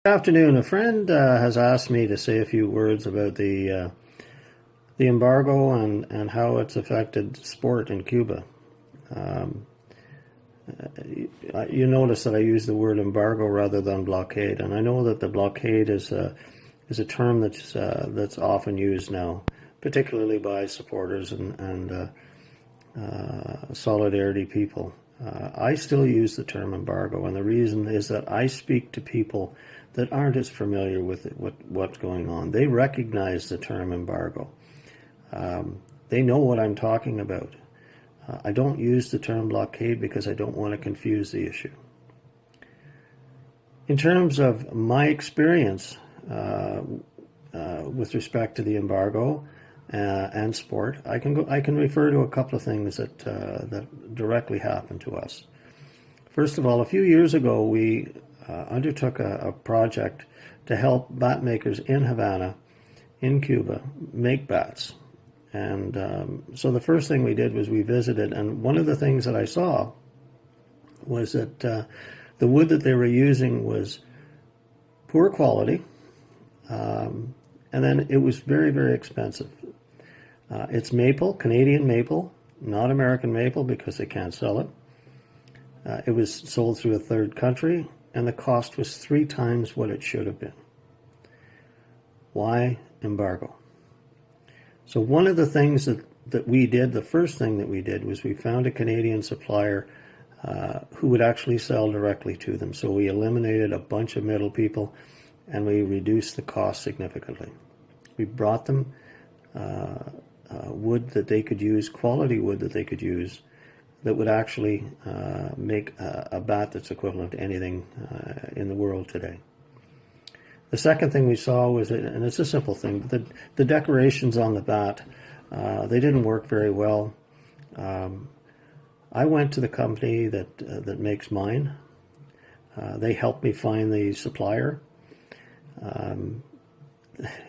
Good afternoon. A friend has asked me to say a few words about the embargo and how it's affected sport in Cuba. Um, you notice that I use the word embargo rather than blockade, and I know that the blockade is a term that's often used now, particularly by supporters and solidarity people. I still use the term embargo, and the reason is that I speak to people that aren't as familiar with what's going on. They recognize the term embargo. They know what I'm talking about. I don't use the term blockade because I don't want to confuse the issue. In terms of my experience with respect to the embargo and sport, I can refer to a couple of things that directly happened to us. First of all, a few years ago, we undertook a project to help bat makers in Havana, in Cuba, make bats. And so the first thing we did was we visited, and one of the things that I saw was that the wood that they were using was poor quality, and then it was very, very expensive. It's maple, Canadian maple, not American maple because they can't sell it. It was sold through a third country, and the cost was 3 times what it should have been. Why embargo? So one of the things that we did, the first thing that we did, was we found a Canadian supplier who would actually sell directly to them. So we eliminated a bunch of middle people, and we reduced the cost significantly. We brought them wood that they could use, quality wood that they could use, that would actually make a bat that's equivalent to anything in the world today. The second thing we saw was, and it's a simple thing, but the decorations on the bat, they didn't work very well. I went to the company that makes mine. They helped me find the supplier.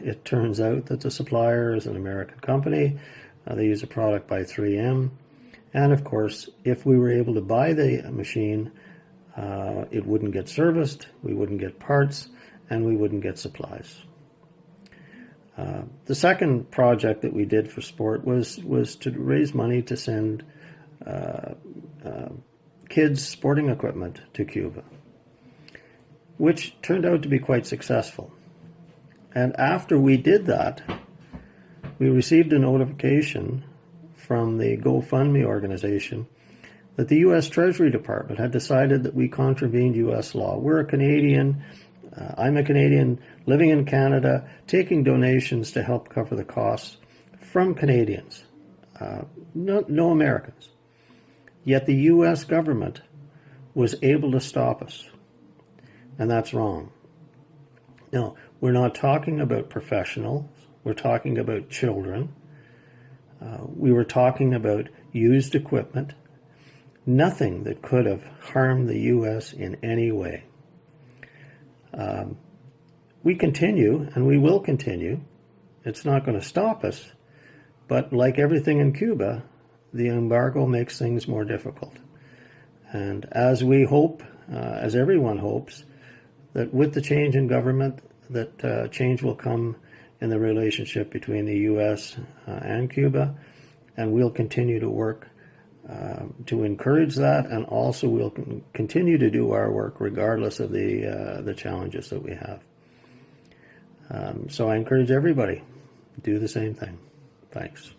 It turns out that the supplier is an American company. They use a product by 3M. And of course, if we were able to buy the machine, it wouldn't get serviced, we wouldn't get parts, and we wouldn't get supplies. The second project that we did for sport was to raise money to send kids sporting equipment to Cuba, which turned out to be quite successful. And after we did that, we received a notification from the GoFundMe organization that the U.S. Treasury Department had decided that we contravened U.S. law. We're a Canadian, I'm a Canadian living in Canada, taking donations to help cover the costs from Canadians, no Americans. Yet the U.S. government was able to stop us, and that's wrong. Now, we're not talking about professionals, we're talking about children. We were talking about used equipment, nothing that could have harmed the U.S. in any way. We continue, and we will continue. It's not going to stop us, but like everything in Cuba, the embargo makes things more difficult. And as we hope, as everyone hopes, that with the change in government, that change will come in the relationship between the U.S. And Cuba, and we'll continue to work to encourage that, and also we'll continue to do our work regardless of the challenges that we have. So I encourage everybody to do the same thing. Thanks.